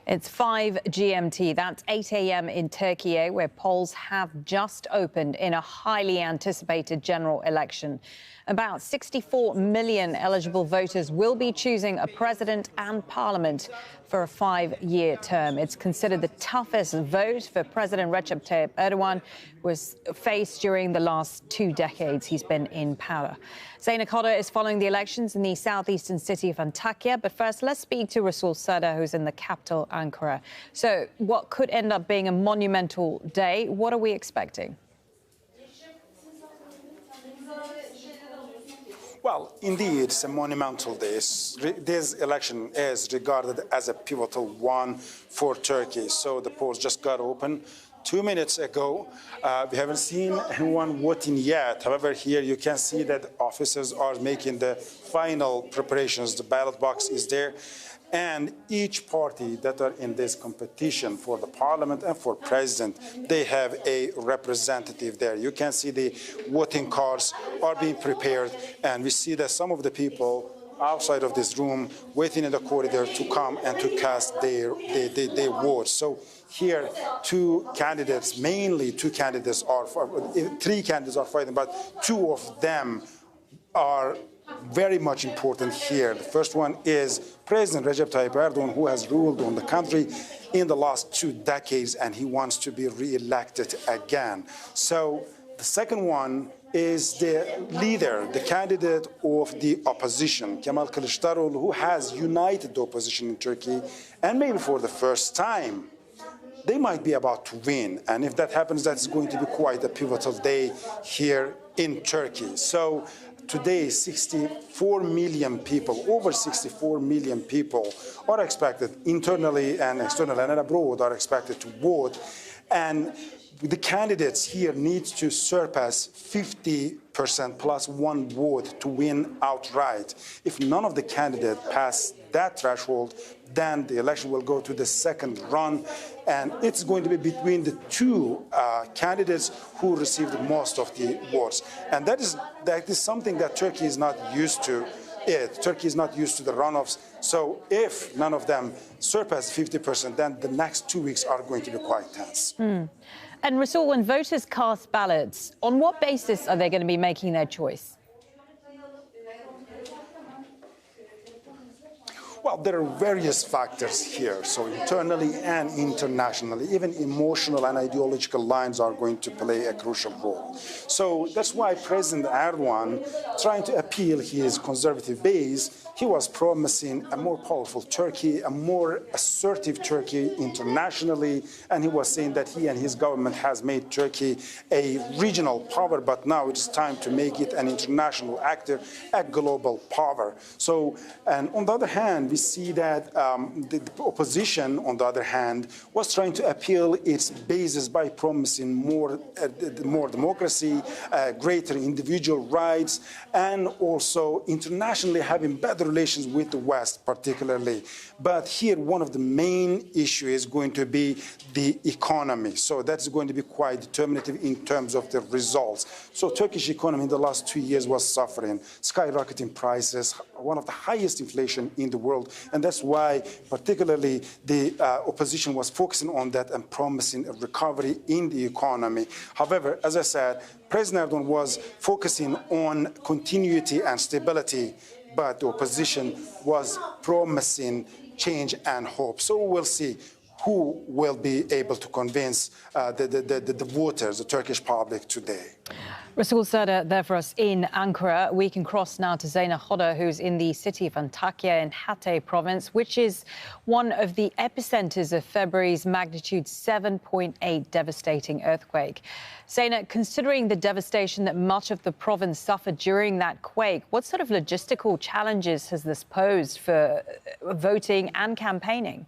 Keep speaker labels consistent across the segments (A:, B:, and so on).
A: It's 5 GMT. That's 8 a.m. in Turkey, where polls have just opened in a highly anticipated general election. About 64 million eligible voters will be choosing a president and parliament for a 5-year term. It's considered the toughest vote for President Recep Tayyip Erdoğan was faced during the last 2 decades he's been in power. Zeynep Hoda is following the elections in the southeastern city of Antakya. But first, let's speak to Rasul Serdar, who's in the capital, Ankara. So what could end up being a monumental day? What are we expecting?
B: Well, indeed, it's a monumental day. This election is regarded as a pivotal one for Turkey. So the polls just got open 2 minutes ago. We haven't seen anyone voting yet. However, here you can see that officers are making the final preparations. The ballot box is there. And each party that are in this competition for the parliament and for president, they have a representative there. You can see the voting cards are being prepared, and we see that some of the people outside of this room waiting in the corridor to come and to cast their votes. So here, mainly two candidates are, 3 candidates are fighting, but 2 of them are very much important here. The first one is President Recep Tayyip Erdoğan, who has ruled on the country in the last 2 decades, and he wants to be re-elected again. So the second one is the leader, the candidate of the opposition, Kemal Kılıçdaroğlu, who has united the opposition in Turkey, and maybe for the first time, they might be about to win. And if that happens, that's going to be quite a pivotal day here in Turkey. So today, 64 million people, over 64 million people are expected internally and externally and abroad are expected to vote. And the candidates here need to surpass 50% plus 1 vote to win outright. If none of the candidates pass that threshold, then the election will go to the second run, and it's going to be between the 2 candidates who received the most of the votes. And that is something that Turkey is not used to. Turkey is not used to the runoffs. So if none of them surpass 50%, then the next 2 weeks are going to be quite tense.
A: And Rasul, when voters cast ballots, on what basis are they going to be making their choice?
B: Well, there are various factors here. So internally and internationally, even emotional and ideological lines are going to play a crucial role. So that's why President Erdoğan, trying to appeal his conservative base, he was promising a more powerful Turkey, a more assertive Turkey internationally, and he was saying that he and his government has made Turkey a regional power, but now it's time to make it an international actor, a global power. So, and on the other hand, we see that the opposition, on the other hand, was trying to appeal its bases by promising more democracy, greater individual rights, and also internationally having better relations with the West, particularly. But here, one of the main issues is going to be the economy. So that's going to be quite determinative in terms of the results. So Turkish economy in the last 2 years was suffering, skyrocketing prices, one of the highest inflation in the world. And that's why particularly the opposition was focusing on that and promising a recovery in the economy. However, as I said, President Erdoğan was focusing on continuity and stability, but the opposition was promising change and hope. So we'll see who will be able to convince the voters, the Turkish public today.
A: Rasul Serdar there for us in Ankara. We can cross now to Zeynep Hoda, who's in the city of Antakya in Hatay province, which is one of the epicenters of February's magnitude 7.8 devastating earthquake. Zeynep, considering the devastation that much of the province suffered during that quake, what sort of logistical challenges has this posed for voting and campaigning?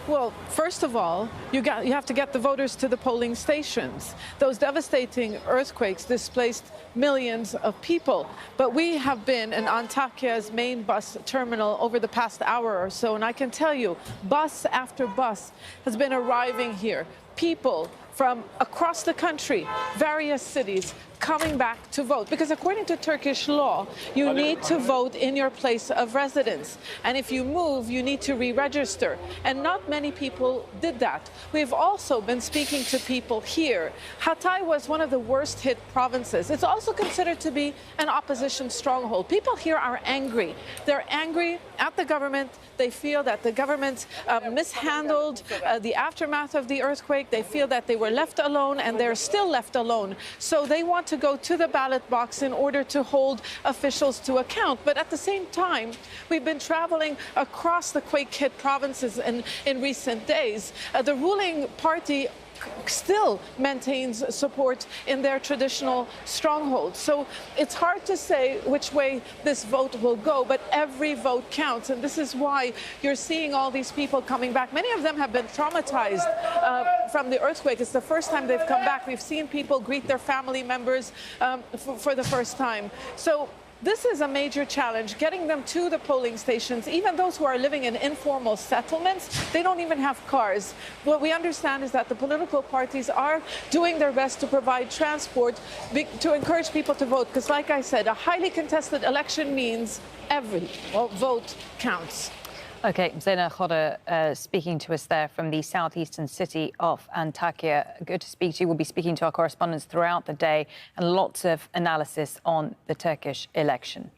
C: Well, first of all, you have to get the voters to the polling stations. Those devastating earthquakes displaced millions of people. But we have been in Antakya's main bus terminal over the past hour or so, and I can tell you, bus after bus has been arriving here. People from across the country, various cities, coming back to vote. Because according to Turkish law, you need to vote in your place of residence. And if you move, you need to re-register. And not many people did that. We've also been speaking to people here. Hatay was one of the worst hit provinces. It's also considered to be an opposition stronghold. People here are angry. They're angry at the government. They feel that the government mishandled the aftermath of the earthquake. They feel that they were left alone, and they're still left alone. So they want to go to the ballot box in order to hold officials to account. But at the same time, we've been traveling across the quake-hit provinces in recent days. The ruling party still maintains support in their traditional strongholds. So it's hard to say which way this vote will go, but every vote counts. And this is why you're seeing all these people coming back. Many of them have been traumatized from the earthquake. It's the first time they've come back. We've seen people greet their family members for the first time. So this is a major challenge, getting them to the polling stations. Even those who are living in informal settlements, they don't even have cars. What we understand is that the political parties are doing their best to provide transport to encourage people to vote. Because like I said, a highly contested election means every vote counts.
A: OK, Zena Khoda speaking to us there from the southeastern city of Antakya. Good to speak to you. We'll be speaking to our correspondents throughout the day, and lots of analysis on the Turkish election.